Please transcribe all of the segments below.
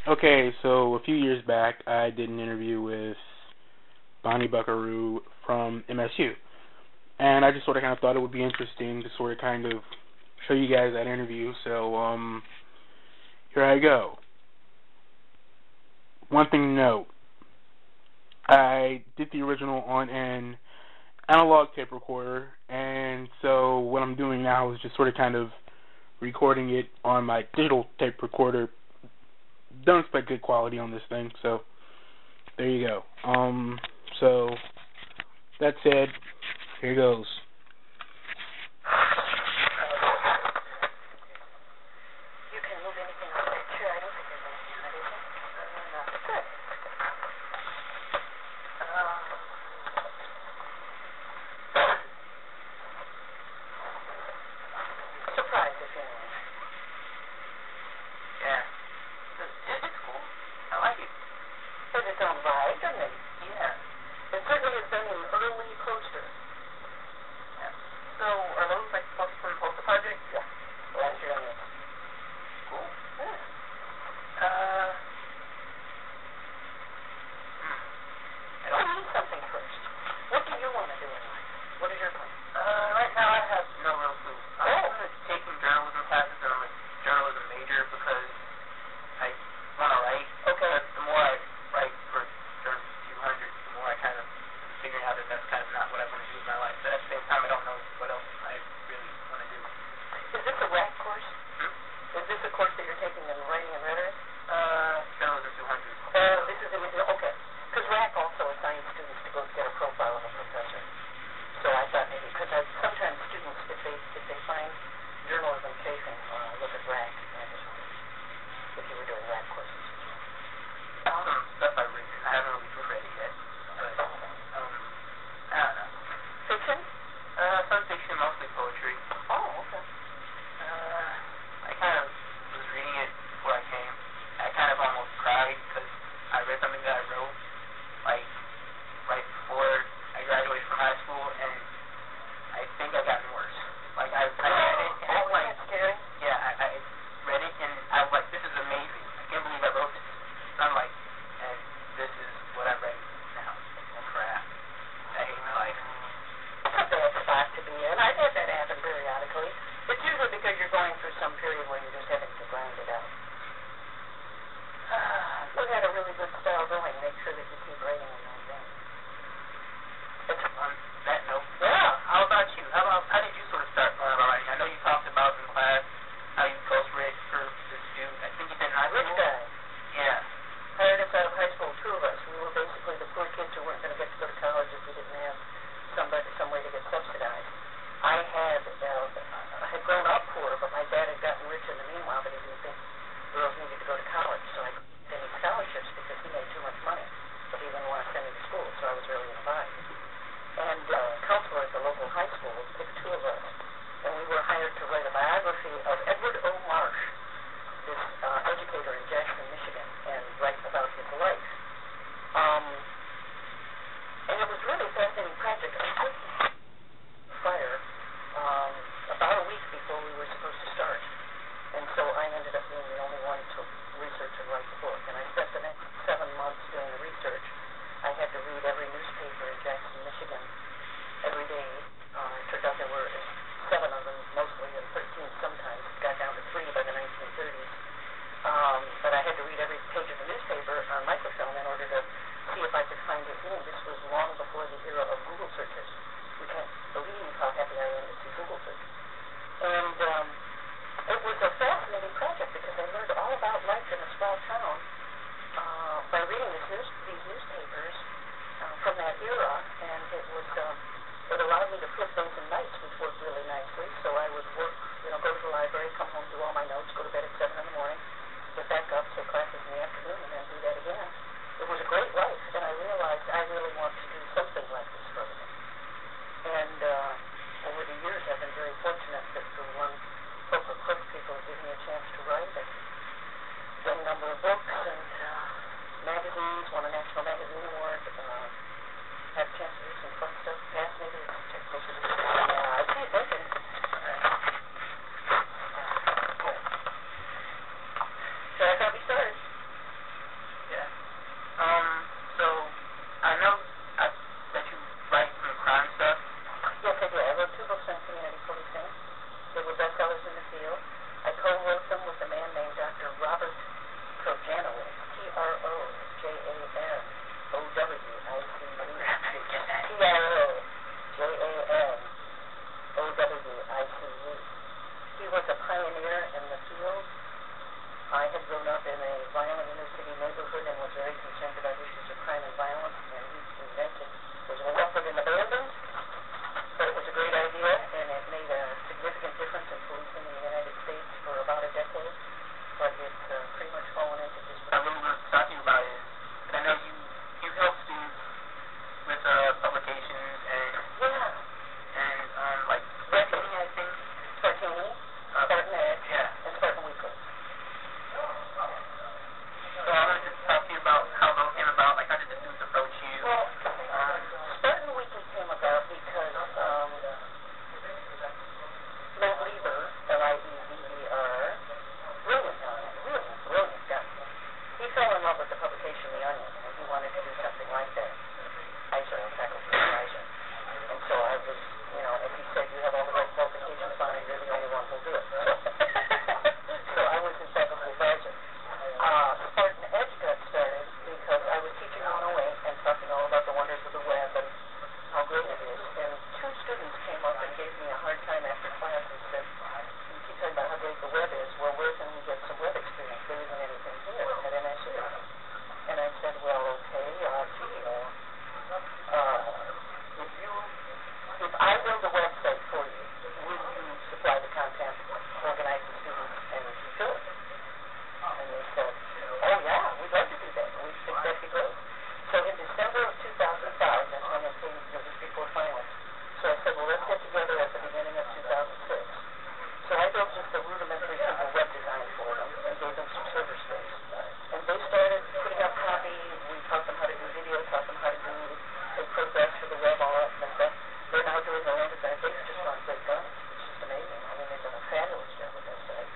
Okay, so a few years back, I did an interview with Bonnie Bucqueroux from MSU, and I just sort of kind of thought it would be interesting to sort of kind of show you guys that interview. So, here I go. One thing to note: I did the original on an analog tape recorder, and so what I'm doing now is just sort of kind of recording it on my digital tape recorder. Don't expect good quality on this thing, so there you go. So that said, here goes. You can move anything on that chair. I don't think there's anything on it, is there? No. Good. Surprised if anyone. Yeah. It's cool. I like it. Has its own vibe, doesn't it? Yeah. It certainly has been an early poster. Yeah. So, are those like supposed to post a project? Yeah. Last year on this. Cool. Yeah. I You don't. need something first. What do you want to do in life? What is your plan? Right now I have no real clue. I'm Oh. taking journalism classes, and I'm a journalism major because I want to write. Okay. But the more I write for Journalism 200, the more I kind of figuring out that that's kind of not what I want to do with my life. But at the same time, I don't know what else I really want to do. Is this a RAC course? Hmm? Is this a course that you're taking in writing and rhetoric? Journalism 200. This is okay. Because RAC also assigns students to go get a profile of a professor. So I thought maybe, because sometimes students, if they find journalism chafing, look at RAC. And I just wondered if you were doing RAC courses. Some stuff I've written. I haven't really proofread it yet. But, I don't know. Fiction? Some fiction, mostly poetry. Oh, okay. I kind of was reading it before I came. I kind of almost cried because I read something that I wrote, like, right before I graduated from high school, and I think I've gotten worse. Like, I read it, and Oh, it's like, that's scary. yeah, I read it, and I was like, this is amazing. I can't believe I wrote this. And I'm like, and this is what I'm writing now. Oh, crap. I hate my life. It's a bad spot to be in. I've had that happen periodically. It's usually because you're going through some period where you're just having to grind it out. You had a really good style going. Make sure that you keep writing in those things. It's on that note. Yeah. How about you? How did you sort of start learning about writing? I know you talked about in class how you ghostwrote for this dude. I think you said in high Rich school. guy. Yeah. Hired us out of high school, two of us. We were basically the poor kids who weren't going to get to go to college if we didn't have some way to get subsidized. I had grown up poor, but my dad had gotten rich in the meanwhile, but he didn't think girls needed to go to college, so I didn't need scholarships because he made too much money, but he didn't want to send me to school, so I was really in a bind. And counselor at the local high school picked two of us, and we were hired to write a biography of Edward O. Marsh, this educator in Jackson, Michigan, and write about his life. And it was really a fascinating project. Fire about a week before we were supposed to start. And so I ended up being the only one to research and write the book. And I spent the next 7 months doing the research. I had to read every newspaper in Jackson, Michigan, every day. It turned out there were 7 of them mostly, and 13 sometimes. It got down to 3 by the 1930s. But I had to read every page of the newspaper on microfilm in order to see if I could find his name. This was long before the era of Google searches. We can't believe how happy I am to see Google searches. And it was a fascinating project because I learned all about life in a small town by reading these newspapers from that era, and it allowed me to flip days and nights, which worked really nicely. So I would work, go to the library, come home, do all my notes, go to bed at 7 in the morning, get back up, take classes in the afternoon, and then do that again. It was a great life, and I realized I really want to do something like this for a living. And over the years, I've been very fortunate that for one book or clip, people have given me a chance to write. I've done a number of books and magazines, won a National Magazine Award, had a chance to do some fun stuff, fascinating. Yeah, I keep thinking. So I thought we started. grown up in a violent inner-city neighborhood and was very concerned about issues of crime and violence, and he invented, was Enough and Abandoned, but it was a great idea, and it made a significant difference in policing in the United States for about a decade, but it's pretty much fallen into disrepair. I really want to talk to you about it. I know you help students with publications and like Spartini, I think. Spartini, Spartan Edge, yeah, and Spartan Weekly. So I wanted to talk to you about how those came about. Like, how did the students approach you? Well, Spartan Weekly came about because Matt Lieber, Lieber, brilliant guy. He fell in love with the publication The Onion, and he wanted to do something like that. Faculty advisor. And so I was, and he said, you have all the right qualifications, Bonnie, you're the only one who'll do it. So I was his faculty advisor. Spartan Edge got started because I was teaching 108 and talking all about the wonders of the web and how great it is. And two students came up and gave me a hard time after class and said, you keep talking about how great the web is. Well, where can we get some web experience? There isn't anything here at MSU. And I said, well, okay, if I build a website for you, will you supply the content, organize the students, and fill it? And they said, oh yeah, we'd love to do that. We think that'd be great. So in December of 2005, that's when it came, just before finals. So I said, well, let's get together at the beginning of 2006. So I built just a rudimentary simple web design for them and gave them some server space. And they started putting up copy. We taught them how to do video, taught them how to do progress for the web, all that kind of stuff. They're now doing their own design. They've just gone great guns. It's just amazing. I mean, they've done a fabulous job with that site.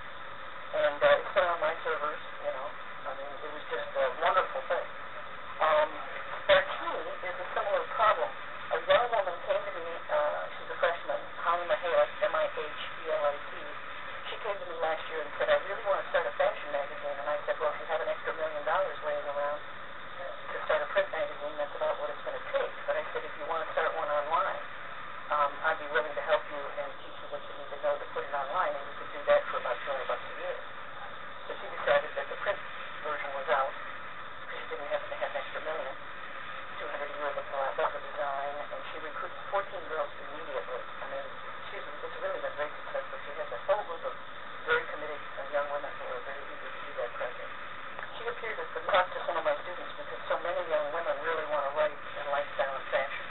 And it's still on my servers, I mean, it was just a wonderful thing. Spartini is a similar problem. A young woman came to me, she's a freshman, Holly Mahalik, M-I-H-E-L-I-T. She came to me last year and said, I really want to start a fashion magazine. And I said, well, if you have an extra $1 million laying around to start a print magazine, that's about what it's going to take. But I said, if you want to start one online, I'd be willing to help you and teach you what you need to know to put it online, and you could do that for about $200 a year. So she decided that the print version was out, because she didn't happen to have an extra $1 million. $200 a year looked a lot better design, and she recruited 14 girls immediately. I mean, it's really been very successful. She has a whole group of very committed young women who are very eager to do that project. She appeared at the talk to some of my students because so many young women really want to write in lifestyle and fashion.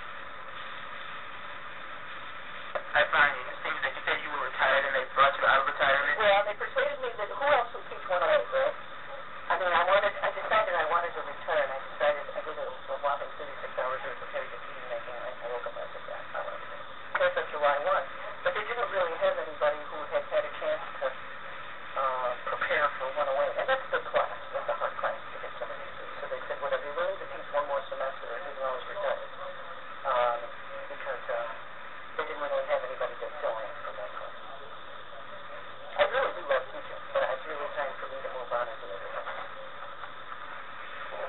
I find it interesting that you said you were retired and they brought you out of retirement. Well, they persuaded me that who else would teach 108, right? I mean, I decided I wanted to retire, and I did a whopping 36 hours worth of heavy duty making, and I woke up and I said, yeah, I want to do it. Of course, that's July 1. But they didn't really have anybody who had had a chance to prepare for 108. And that's the class. That's a hard class to get somebody to do. So they said, well, if you're willing to teach one more semester, you can always retire. Because they didn't really have anybody to fill in for that class. I really do love teaching, but it's really time for me to move on and do other things.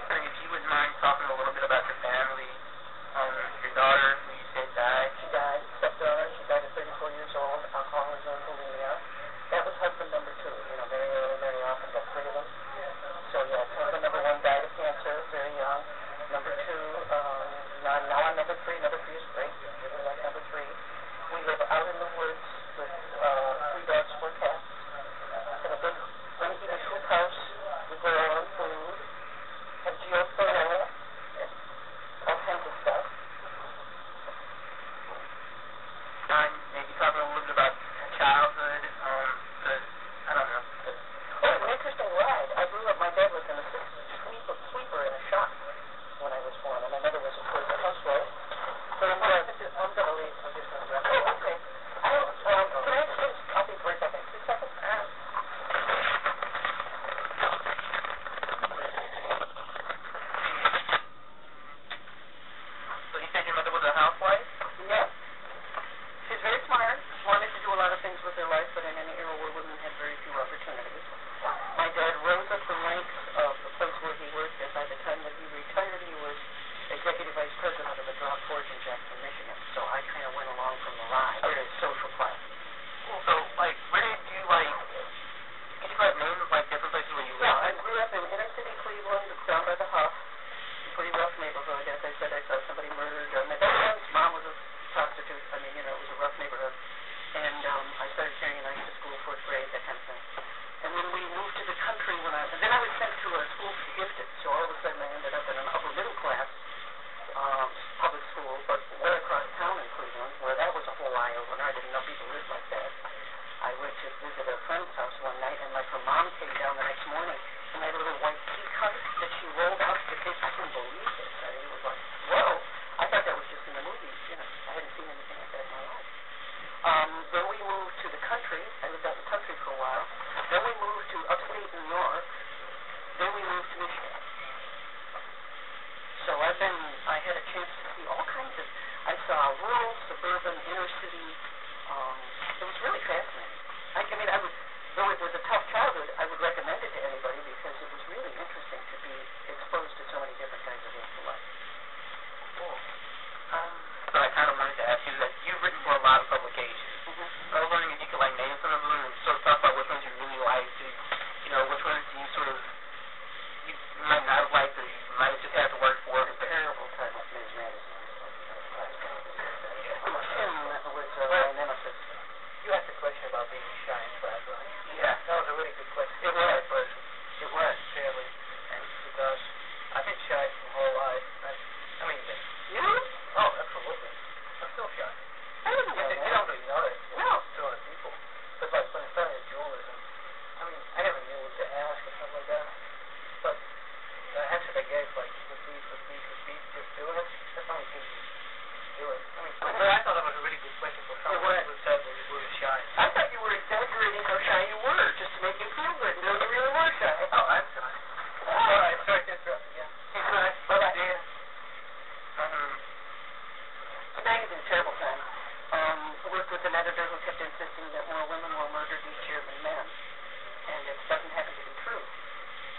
If you wouldn't mind talking a little bit about your family, your daughter, who you said died. She died, stepdaughter. She died at 34 years old, alcoholism and bulimia. That was husband number 2. Very early, very often, got 3 of them. So, yes, husband number 1 died of cancer, very young. Number 2, now I'm number 3. Number 3 is great. Really like number 3. We live out in the woods with 3 dogs, 4 cats. Have a big, unheated hoop house. We grow our own food. Have geothermal. All kinds of stuff. Maybe talking a little bit about childhood, because, I don't know. Oh, an interesting ride. I grew up, my dad was an assistant sweeper in a shop when I was born, and my mother was, of course, a housewife. But I'm going to leave. I'm just going to wrap up. Oh, okay. Can I just, I'll be right back in 2 seconds. So you said your mother was a housewife? Yes. She's very smart. She wanted to do a lot of things with her life, but in an era where women had very few opportunities. My dad rose up the ranks of the place where he worked, and by the time that he retired, he was executive vice president of a drop forge in Jackson, Michigan. So I kind of went along from the ride. I was a social class. Cool. So, where did you, could you, name, different places where you lived? Yeah, chance to see all kinds of, I saw rural, suburban, inner city. It was really fascinating. I mean, though it was a tough childhood, I would recommend it to anybody because it was really interesting to be exposed to so many different kinds of walks of life. Cool. So I kind of wanted to ask you that you've written for a lot of publications. I was wondering if you could like name some of them and sort of talk about which ones you really liked, and which ones you sort of you might not have liked or you might have just had to work for. Terrible time with Ms. Madison. My nemesis. You asked a question about being shy in class, right? Yeah. That was a really good question. It was. It was, really. And because I've been shy my whole life. I mean, You? oh, absolutely. I'm still shy. I didn't know You that. don't really know that. No. To other people. But like when I started journalism, I mean, I never knew what to ask or something like that. But the answer they gave, like, repeat, just do it. That's all you can do it. I mean, but I thought it was a really good question for someone who said that you were shy. I thought you were exaggerating how shy you were, just to make you feel good. No, you really were shy. Oh, I'm shy. All right, sorry to interrupt again. Bye-bye. Yeah. The magazine's a terrible time. I worked with an editor who kept insisting that more women were murdered each year than men, and it doesn't happen to be true.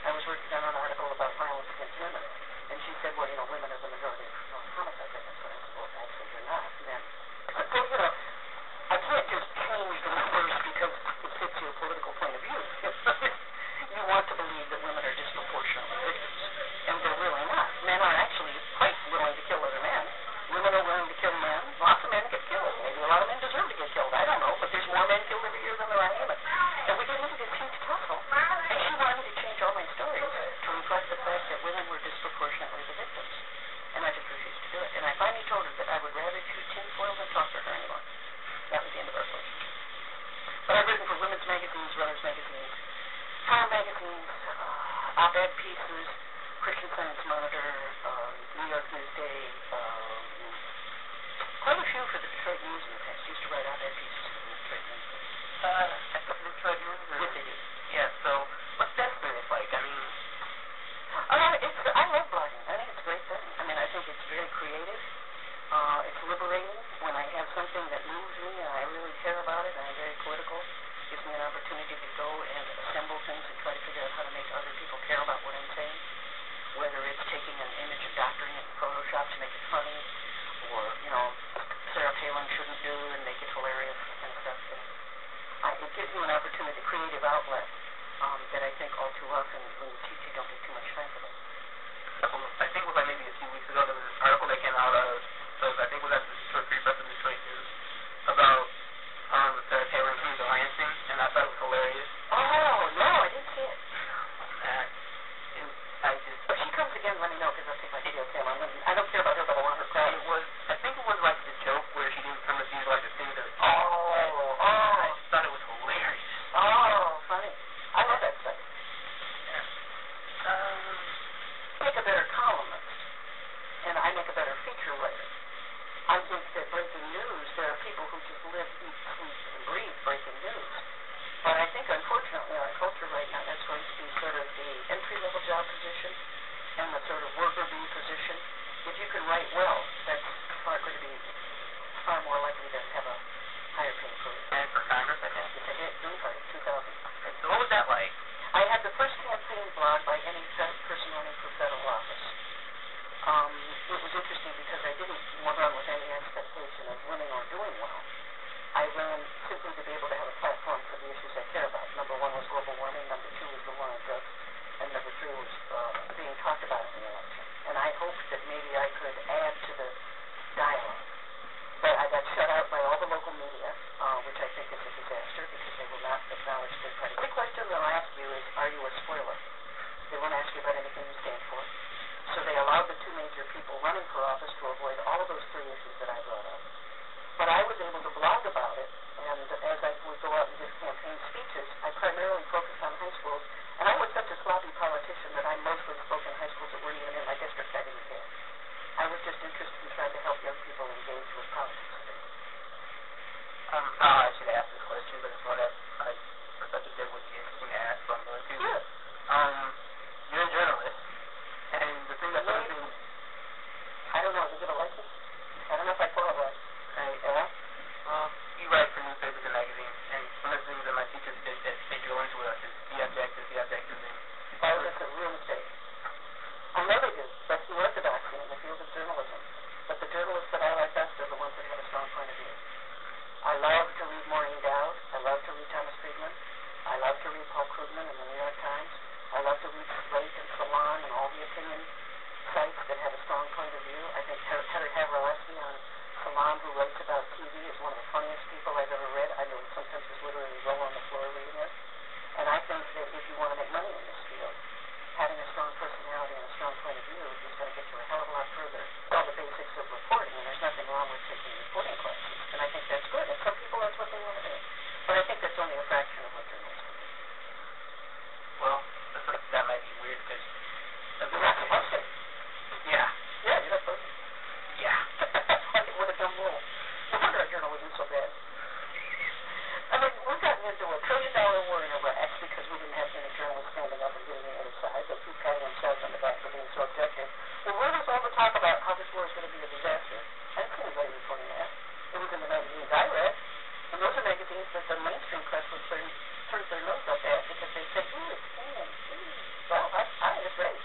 I was working on an article about violence against women, and she said, well, women are the majority of homicide victims, but I said, well, actually, they're not men. So, I can't just change the numbers because it fits your political point of view. You want to believe that women are disproportionately victims, and they're really not. Men are actually quite willing to kill other men. Women are willing to kill men. Lots of men get killed. Maybe a lot of men deserve to get killed. I don't know, but there's more men killed every year than there are women. And we get into this huge tussle, and she wanted me to change all my stories to reflect the fact that women were disproportionately the victims. And I just refused to do it. And I finally told her that I would rather chew tinfoil than talk to her anymore. That was the end of our relationship. But I've written for women's magazines, runners magazines, car magazines, op-ed pieces, Christian Science Monitor, New York Newsday, quite a few for the Detroit News in the past. Used to write op-ed pieces for the Detroit News. At the Detroit News? Yes, they do. Yeah, so what's that experience like? I mean, I love blogging. I think it's a great thing. I mean, I think it's very creative. It's liberating when I have something that moves me and I really care about it and I'm very political. It gives me an opportunity to go and assemble things and try to figure out how to make other people care about what I'm saying. Whether it's taking an image and doctoring it in Photoshop to make it funny, or, Sarah Palin shouldn't do and make it hilarious and stuff. And it gives you an opportunity, creative outlet, that I think all too often when you teach you don't get too much time for that. I think it was like maybe a few weeks ago there was this article that came out of, I think it was at the Detroit Free Press of Detroit News, about Sarah Palin doing the Lansing, and I thought it was hilarious. Oh, no, I didn't see it. If she comes again, let me know, because I'll take my video camera. I don't care about her, but I want her crowd. I think it was like the joke where she didn't come with these like the things that I just thought it was hilarious. Oh, funny. I love that stuff. Yeah. Make a better columnist, and I make a better feature writer. I think that breaking news, there are people who just live, eat, sleep, and breathe breaking news. But I think, unfortunately, our culture right now, that's going to be sort of the entry-level job position and the sort of worker bee position. If you can write well, that's going to be far more likely to have a higher paying career. And for Congress, I think. It's a hit, Green Party, 2000. So what was that like? I had the first campaign blog by any person running for federal office. It was interesting because I didn't run with any expectation of winning or doing well. I ran simply to be able to have a platform for the issues I care about. Number one was global warming, number two was the war on drugs, and number three was being talked about in the election. And I hoped that maybe I could add to the dialogue. But I got shut out by all the local media, which I think is a disaster because they will not acknowledge third party. The question they'll ask you is, are you a spoiler? They won't ask you about anything you stand for. So they allowed the two major people running for office to avoid all of those three issues that I brought up. But I was able to blog about it, and as I would go out and give campaign speeches, I primarily focused on high schools, and I was such a sloppy politician that I mostly spoke in high schools that weren't even in my district. I didn't care. I was just interested in trying to help young people engage with politics. I should ask this question, but it's one that I such a bit would be interesting to ask, so I'm going to. Sure. You're a journalist, and the thing that's I don't know, is it real mistake. I know they do. That's the orthodoxy in the field of journalism. But the journalists that I like best are the ones that have a strong point of view. I love to read Maureen Dowd. I love to read Thomas Friedman. I love to read Paul Krugman in the New York Times. I love to read Slate and Salon and all the opinion sites that have a strong point of view. I think Terry Havrilesky on Salon, who writes about TV, is one of the funniest people I've ever read. I know sometimes just literally roll on the floor reading it. And I think that if you want to make money in this field, having a strong personality and a strong point of view is going to get you a hell of a lot further. All the basics of reporting, and there's nothing wrong with taking reporting classes. And I think that's good. And some people, that's what they want to do. But I think that's only a fraction of what journalists can do. Well, that might be weird because you're not supposed to. Yeah. Yeah, you're not supposed to. Yeah. What a dumb rule. No wonder our journalism's so bad. I mean, we've gotten into a $1 trillion war in Iraq because we didn't have any journalists standing up and giving the other side. They keep patting themselves on the back for being so objective. Well, where was all the talk about how this war is going to be a disaster? I didn't see anybody reporting that. It was in the magazines I read. And those are magazines that the mainstream press would turn their nose up at because they say, ooh, it's bad. Well, I was right.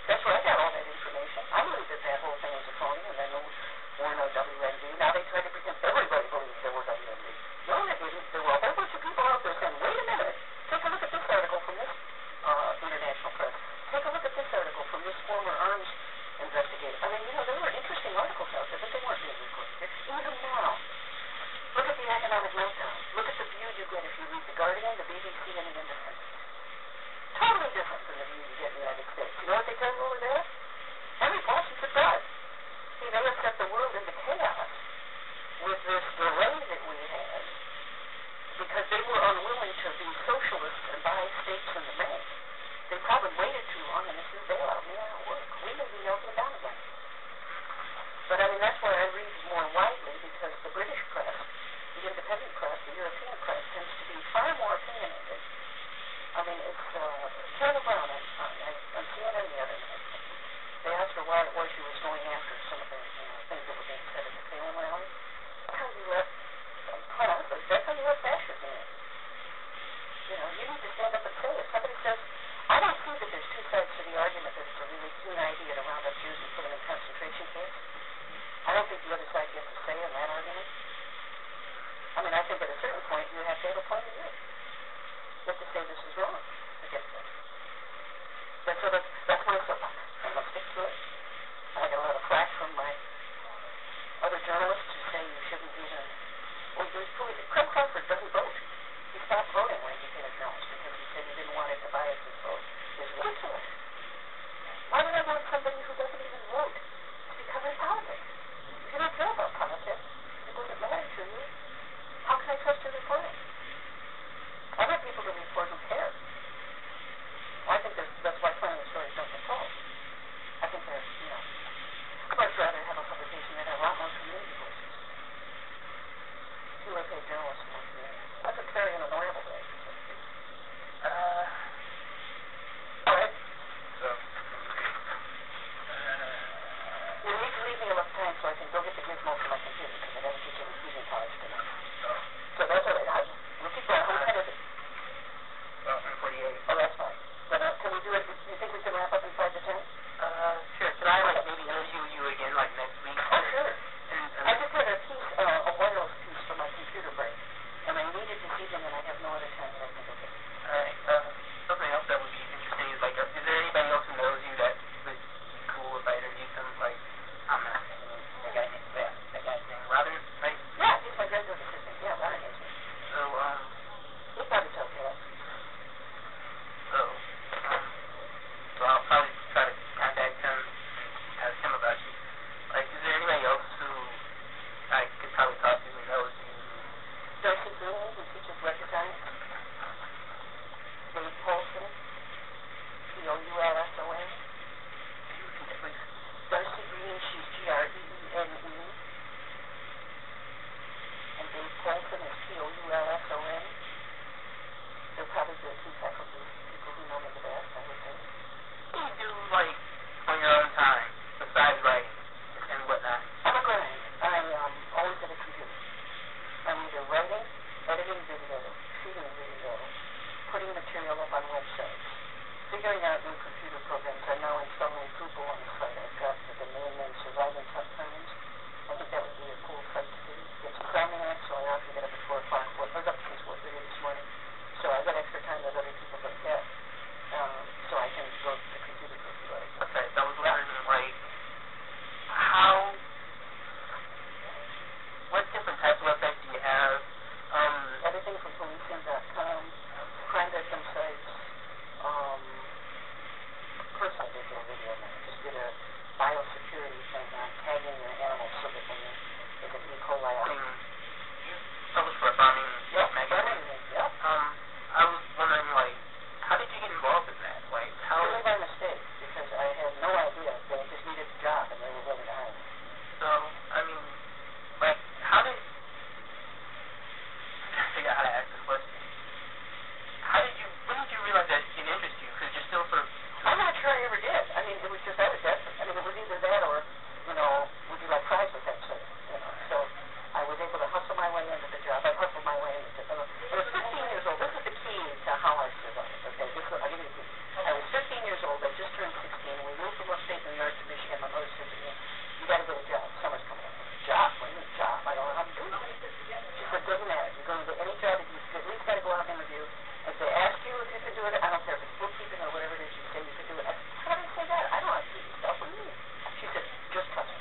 That's where I got all that information. I knew that whole thing was a phony, and then there were no WMD. Now they try to pretend everybody believes there were WMD. No, they didn't. There were a whole bunch of people out there saying, wait a minute, take a look at this article from this international press. Take a look at this article from this former arms investigator. I mean, there were interesting articles out there, but they weren't being recorded. Even now, look at the economic meltdown. Look at the view you get if you read The Guardian, the BBC, and the Independent. Totally different from the view you get in the United States. You know what they tell you over there? Henry Paulson said God. See, they have set the world into chaos with this delay that we had because they were unwilling to be socialists and buy stakes in the bank. They probably waited too long, and this new bailout may not work. We may be melting down again. But, I mean, that's why I read more widely because the British press, the independent press, the European press tends to be far more opinionated. I mean, it's Carol Brown on CNN the other night. They asked her why it was she was going after some of the things that were being said at the Palin rally. That's how you let, quite honestly, that's how you let fascism in. You need to stand up and say, if somebody says, I don't see that there's two sides to the argument that it's a really keen idea to round up Jews and put them in concentration camps. I don't think the other side gets a say in that argument. I mean, I think at a certain point you have to have a point of view. You have to say this is wrong. I guess that. But so the programs. I'm now installing Drupal on the site. I've got the domain name Surviving Tough Times. I think that would be a cool site to do. It's Insomniac, so I often get up at 4 o'clock. I was up since 4:30 this morning. So I've got extra time that other people don't get. So I can go to the computer for a few hours. Okay, that was wondering, like, how, what different types of websites do you have? Everything from policing.com, crime victim sites. First I did a video on that. I just did a biosecurity thing on tagging your animals so that when they get E. coli out. You published for a farming magazine. Yep. I was wondering, like, how did you get involved in that? Like, how? Really by mistake, because I had no idea. They just needed a job, and they were willing to hire me. So, I mean, like, how did, I'm trying to figure out how to ask this question. When did you realize that it interested you? Because you're still sort of... I'm not sure I ever did. I mean, it was just, I was desperate. I mean, it was either that or, would you like fries with that soup? So I was able to hustle my way into the job. I hustled my way into the, I was 15 years old. This is the key to how I survived, okay? I'll give you the key. I was 15 years old. I just turned 16. We moved from upstate New York to Michigan. My mother said to me, you got to get a job. Summer's coming up. Job? What do you mean job? I don't know how to do it. She said, doesn't matter. You're going to get any job that you at least got to go out and interview. If they ask you if you can do it, I don't care if it's bookkeeping or whatever it is, you say you can do it. I said, how did I say that? I don't have to do stuff. What do you mean? She said, just trust me.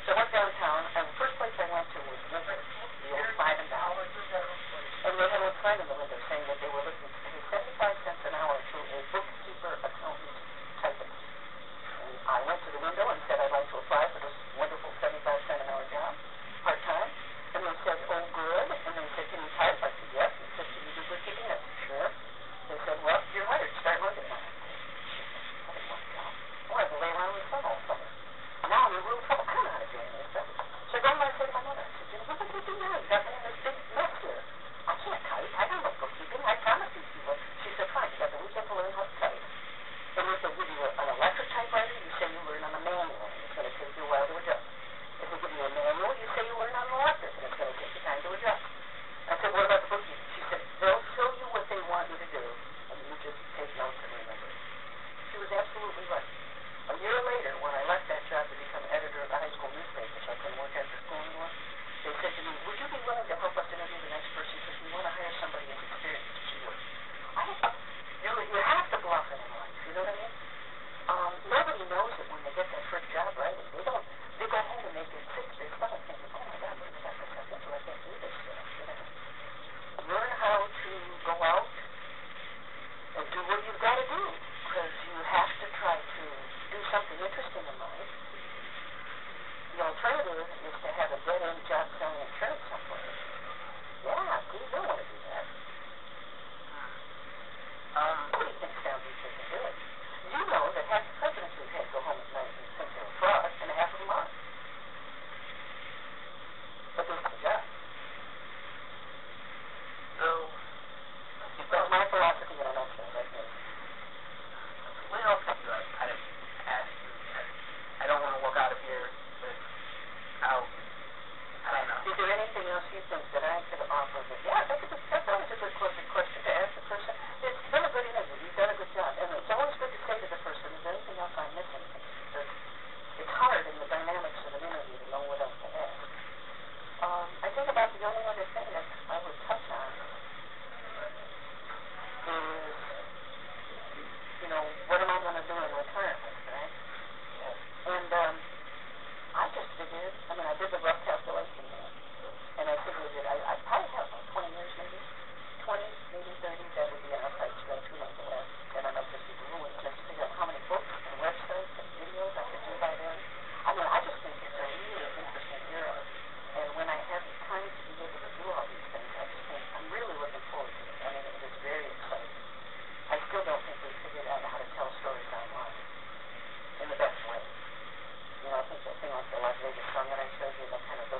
So I went downtown, and the first place I went to was River, the old $5 and $9. And they had a sign in the window saying that they were looking to pay 75 cents an hour to a bookkeeper, accountant, typist. And I went to the window and said I'd like to apply for this wonderful 75-cent an hour job, part-time. And they said, oh, good. And they said, can you type? I said, yes. And they said, can you do bookkeeping? I said, sure. They said, well, you're hired. Start Monday. I didn't want to go. I wanted to lay around with sun all summer. Now I'm in real trouble. I don't know how to do any of this stuff. So I go and I say to my mother, I said, what did you do now? You got me in this big mess here. I can't type. I don't know bookkeeping. I promised these people. She said, fine. You got the weekend to learn how to type. And if they give you an electric typewriter, you say you learn on a manual. It's going to take you a while to adjust. If they give you a manual, you say you learn on an electric, and it's going to take you time to adjust. I said, what about the bookkeeping? She said, they'll show you what they want you to do, and you just take notes and remember it. She was absolutely right. A year later, when I left that job to become editor of the high school newspaper, so I couldn't work after school anymore, they said to me, would you be willing to help us interview the next person because we want to hire somebody as experienced as you? You have to bluff in life, you know what I mean? Nobody knows it when they get that first job, right? They don't. They go home and they get sick to their stomach thinking, oh my God, what have I got myself into? I can't do this stuff, Learn how to go out and do what you've got to do, because you have to try to do something interesting in life. The alternative is to have a dead-end job selling insurance someplace. Yeah, please don't want to do that. Nobody thinks down these they can do it. You know that half the presidents we've had go home at night and think they're a fraud, and half of them aren't. But this is the job. So, that's my philosophy in a nutshell, right there. what else could you kind of ask you? I don't want to walk out of here without, I don't know. Is there anything else you think that I could offer? Yeah, that's always a good question to ask the person. It's been a good interview. You've done a good job. And it's always good to say to the person, is there anything else I'm missing? Because it's hard in the dynamics of an interview to know what else to ask. I think about the only other thing that I would touch on is, what am I going to do in retirement, right? Yes. And I just figured, I did the rough calculation there, and I figured that I probably have about 20 years maybe, 20, maybe 30, that would be an outside strength, who knows what, and I might just be grueling, just to figure out how many books and websites and videos I could do by then. I just think it's a really interesting era, and when I have the time to be able to do all these things, I just think I'm really looking forward to it. It is very exciting. I still don't think we've figured out how to tell stories online in the best way. I think that thing like the Las Vegas song that I showed you, that kind of those